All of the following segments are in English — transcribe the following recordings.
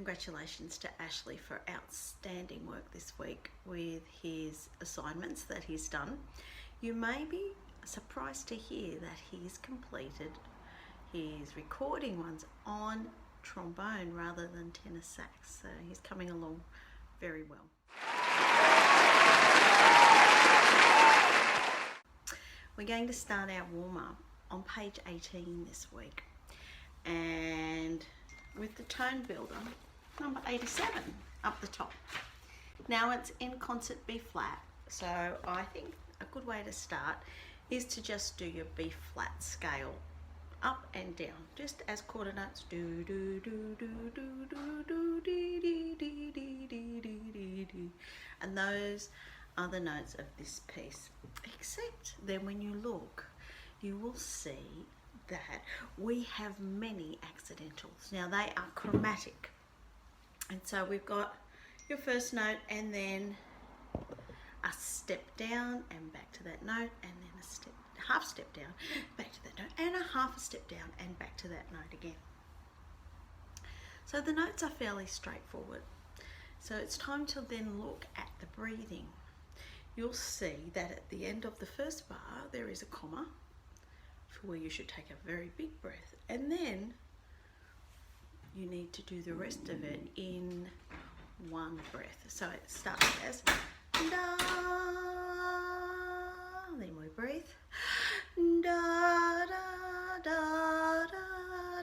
congratulations to Ashley for outstanding work this week with his assignments that he's done. You may be surprised to hear that he's completed his recording ones on trombone rather than tenor sax, so he's coming along very well. We're going to start our warm-up on page 18 this week, and with the tone builder, number 87 up the top. Now it's in concert B flat, so I think a good way to start is to just do your B flat scale up and down, just as quarter notes. Do do do do do do do dee dee dee dee dee dee dee, and those are the notes of this piece. Except then when you look, you will see that we have many accidentals. Now they are chromatic, and so we've got your first note and then a step down and back to that note, and then a step, half step down, back to that note, and a half a step down and back to that note again. So the notes are fairly straightforward. So it's time to then look at the breathing. You'll see that at the end of the first bar there is a comma for where you should take a very big breath, and then you need to do the rest of it in one breath. So it starts as da, then we breathe da da da da da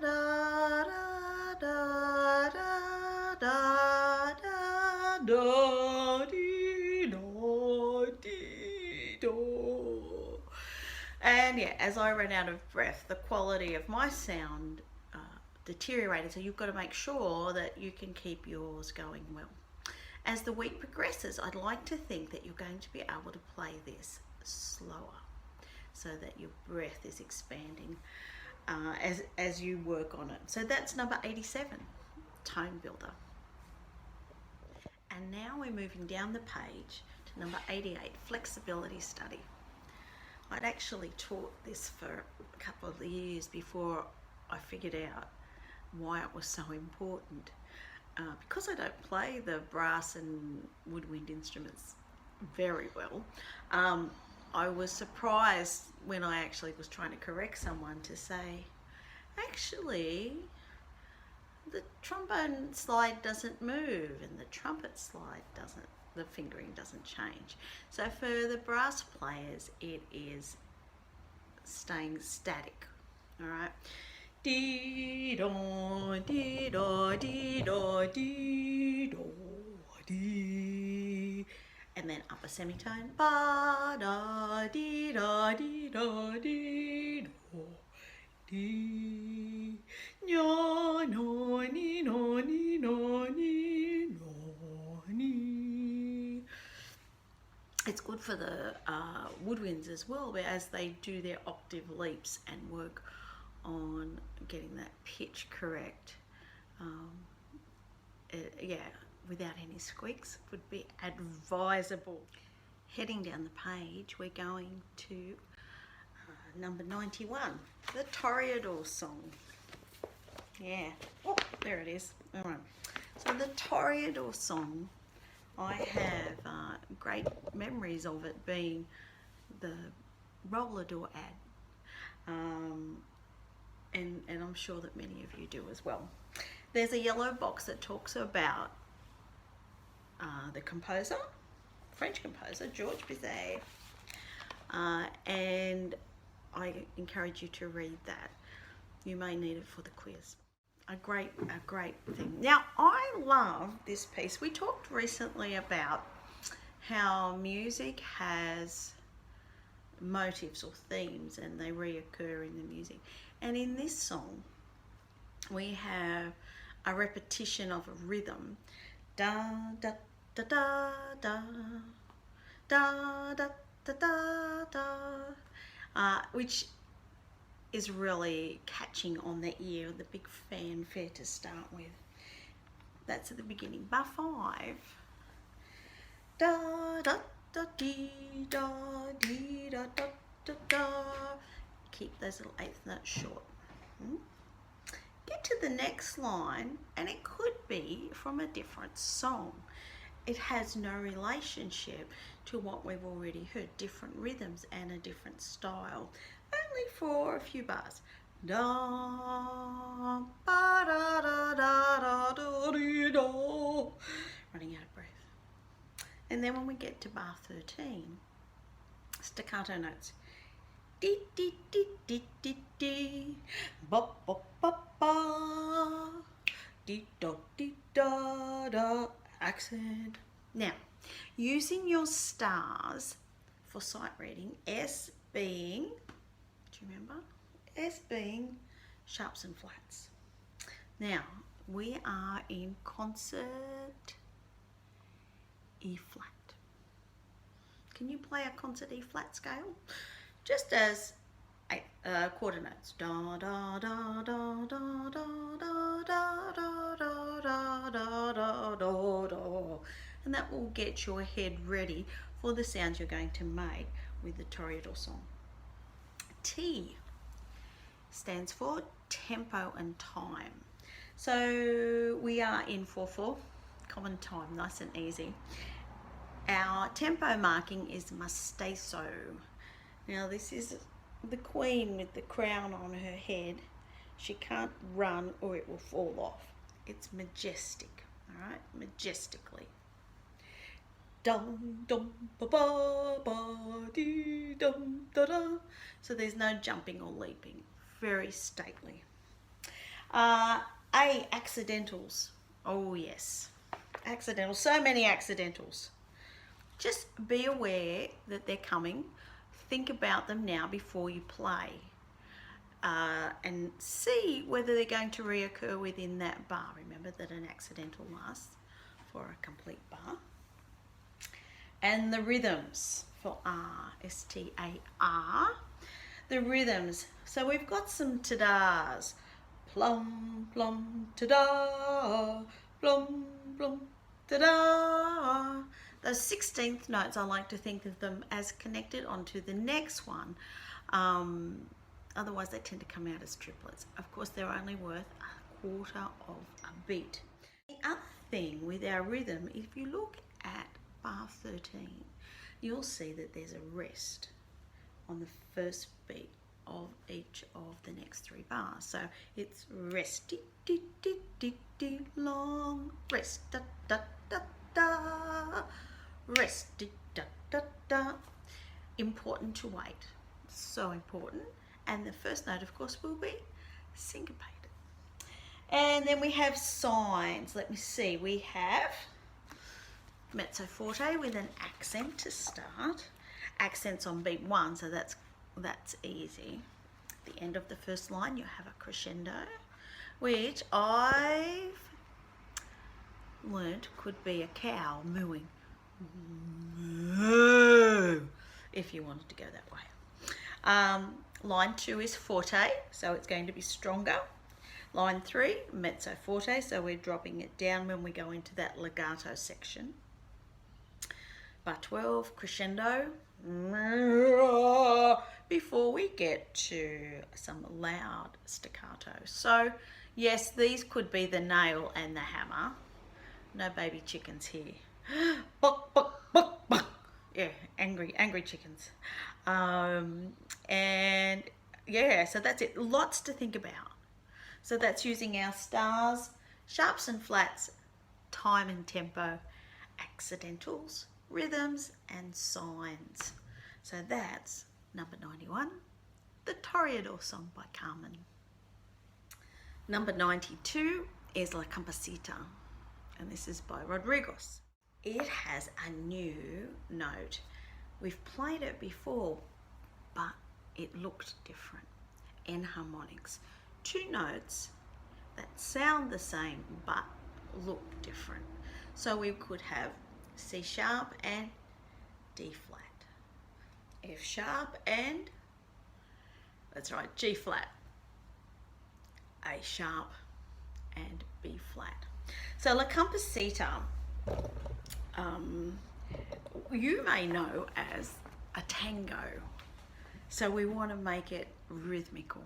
da da da da da da dee da dee do. And yeah, as I ran out of breath, the quality of my sound deteriorated, so you've got to make sure that you can keep yours going well. As the week progresses, I'd like to think that you're going to be able to play this slower so that your breath is expanding as you work on it. So that's number 87, tone builder. And now we're moving down the page to number 88, flexibility study. I'd actually taught this for a couple of years before I figured out why it was so important. Because I don't play the brass and woodwind instruments very well, I was surprised when I actually was trying to correct someone to say, actually, the trombone slide doesn't move and the trumpet slide doesn't, the fingering doesn't change. So for the brass players, it is staying static, all right? Dee do, dee do, dee do, dee do, dee, and then upper semitone, ba da dee da dee da dee do, dee, no no ni no ni no ni no ni. It's good for the woodwinds as well, as they do their octave leaps and work on getting that pitch correct. Yeah, without any squeaks would be advisable. Heading down the page, we're going to number 91, the Toreador song. Yeah, oh, there it is. All right. So the Toreador song, I have great memories of it being the roller door ad. And I'm sure that many of you do as well. There's a yellow box that talks about the composer, French composer, Georges Bizet, and I encourage you to read that. You may need it for the quiz. A great thing. Now, I love this piece. We talked recently about how music has motifs or themes and they reoccur in the music. And in this song, we have a repetition of a rhythm, da da da da da da da da da da, which is really catching on the ear, the big fanfare to start with. That's at the beginning. Bar 5, da da da dee da dee da da da da. Keep those little eighth notes short. get to the next line and it could be from a different song. It has no relationship to what we've already heard, different rhythms and a different style, only for a few bars. Da, ba, da, da, da, da, da, dee, da. Running out of breath. And then when we get to bar 13, staccato notes. Dee, dee, dee, dee, dee, dee. Ba, ba, ba, ba. Dee, da, dee, da, da. Accent. Now, using your stars for sight reading, S being, do you remember? S being sharps and flats. Now, we are in concert E flat. Can you play a concert E flat scale? Just as quarter notes. Da da da da da da da da da da da da da da. And that will get your head ready for the sounds you're going to make with the Toreador song. T stands for tempo and time. So we are in 4/4, common time, nice and easy. Our tempo marking is Masteso. Now this is the queen with the crown on her head. She can't run or it will fall off. It's majestic, all right, majestically. Dum dum ba ba ba dee dum da da. So there's no jumping or leaping. Very stately. A, accidentals. Oh yes, accidentals. So many accidentals. Just be aware that they're coming. Think about them now before you play. And see whether they're going to reoccur within that bar. Remember that an accidental lasts for a complete bar. And the rhythms for R, S-T-A-R. The rhythms. So we've got some ta-das. Plum, plum, ta-da. Plum, plum, ta-da. Those 16th notes, I like to think of them as connected onto the next one. Otherwise, they tend to come out as triplets. Of course, they're only worth a quarter of a beat. The other thing with our rhythm, if you look at bar 13, you'll see that there's a rest on the first beat of each of the next 3 bars. So it's rest, di, di, di, di, di, long, rest, da, da, da, da, rest, di, da, da, da. Important to wait, so important. And the first note, of course, will be syncopated. And then we have signs. Let me see. We have mezzo forte with an accent to start. Accents on beat 1, so that's easy. At the end of the first line, you have a crescendo, which I've learned could be a cow mooing. Moo, if you wanted to go that way. Line 2 is forte, so it's going to be stronger. Line 3, mezzo forte, so we're dropping it down when we go into that legato section. Bar 12, crescendo, before we get to some loud staccato. So yes, these could be the nail and the hammer. No baby chickens here. Buck, buck, buck, buck. Yeah, angry chickens. And yeah, so that's it. Lots to think about. So that's using our stars, sharps and flats, time and tempo, accidentals, rhythms and signs. So that's number 91, the Toreador song by Carmen. Number 92 is La Campesita, and this is by Rodriguez. It has a new note. We've played it before, but it looked different. Enharmonics. 2 notes that sound the same but look different. So we could have C sharp and D flat, F sharp and, that's right, G flat, A sharp and B flat. So La Campesita, you may know as a tango. So we want to make it rhythmical.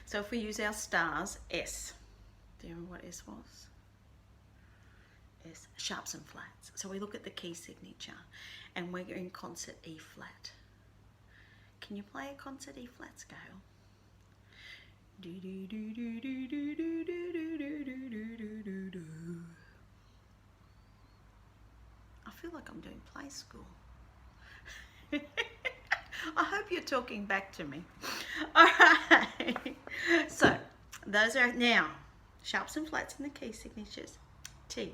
So if we use our stars, S, Do you remember what S was? S, sharps and flats. So we look at the key signature and we're in concert E flat. Can you play a concert E flat scale? Do do do do do do do do do do do do do. I feel like I'm doing play school. I hope you're talking back to me. All right. So those are now sharps and flats in the key signatures. T,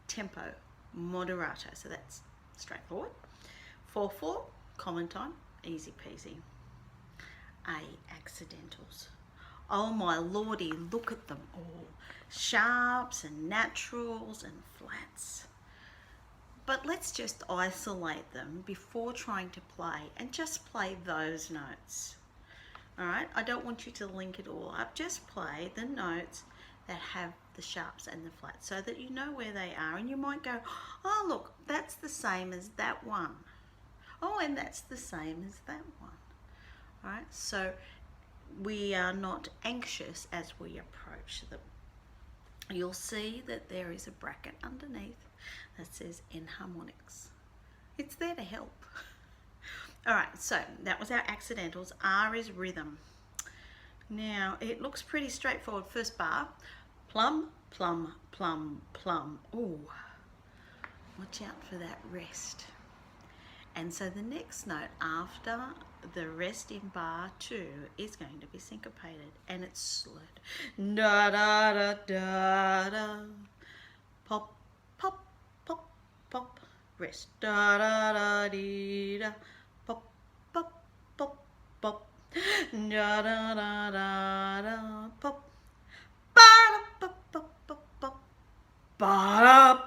tempo, moderato. So that's straightforward. 4/4, common time, easy peasy. A, accidentals. Oh my lordy, look at them all. Sharps and naturals and flats. But let's just isolate them before trying to play and just play those notes. All right, I don't want you to link it all up. Just play the notes that have the sharps and the flats so that you know where they are, and you might go, oh look, that's the same as that one. Oh, and that's the same as that one. All right, so we are not anxious as we approach them. You'll see that there is a bracket underneath that says enharmonics. It's there to help. All right, so that was our accidentals. R is rhythm. Now, it looks pretty straightforward. First bar, plum, plum, plum, plum. Ooh, watch out for that rest. And so the next note after the rest in bar 2 is going to be syncopated, and it's slowed. Da da da da da. Pop, pop, pop, pop. Rest. Da da da dee da. Pop, pop, pop, pop. Da da da da da. Pop. Ba da pop pop pop pop. Ba da.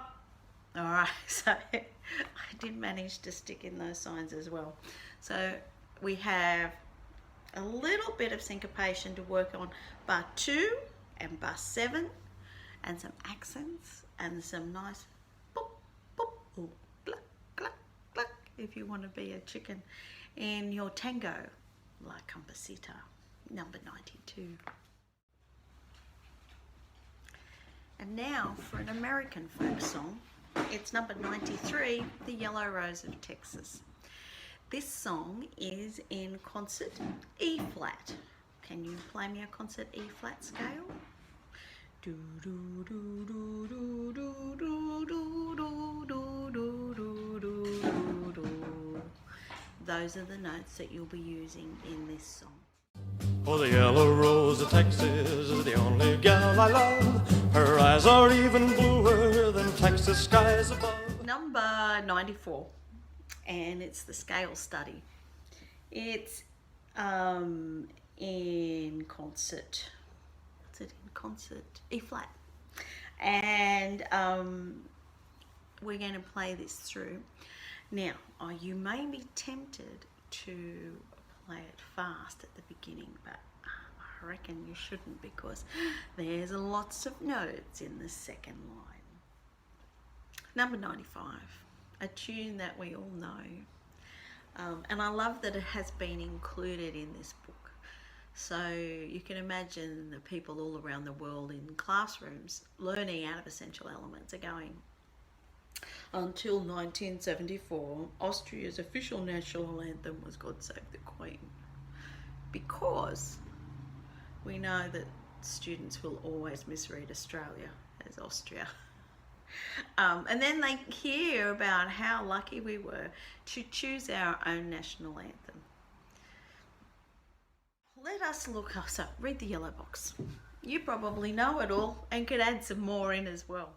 All right, so I did manage to stick in those signs as well. So we have a little bit of syncopation to work on bar 2 and bar 7, and some accents and some nice boop, boop, ooh, cluck, cluck, cluck, if you want to be a chicken in your tango, La Compasita, number 92. And now for an American folk song. It's number 93, The Yellow Rose of Texas. This song is in concert E flat. Can you play me a concert E flat scale? Do do do do do do do do do do do do do do. Those are the notes that you'll be using in this song. Oh, the yellow rose of Texas is the only gal I love. Her eyes are even bluer than Texas skies above. Number 94, and it's the scale study. It's in concert. What's it in concert? E flat. And we're going to play this through. Now, you may be tempted to play it fast at the beginning, but I reckon you shouldn't, because there's lots of notes in the second line. Number 95, a tune that we all know, and I love that it has been included in this book. So you can imagine the people all around the world in classrooms learning out of essential elements are going, until 1974, Austria's official national anthem was God Save the Queen. Because we know that students will always misread Australia as Austria. And then they hear about how lucky we were to choose our own national anthem. Let us look, so read the yellow box. You probably know it all and could add some more in as well.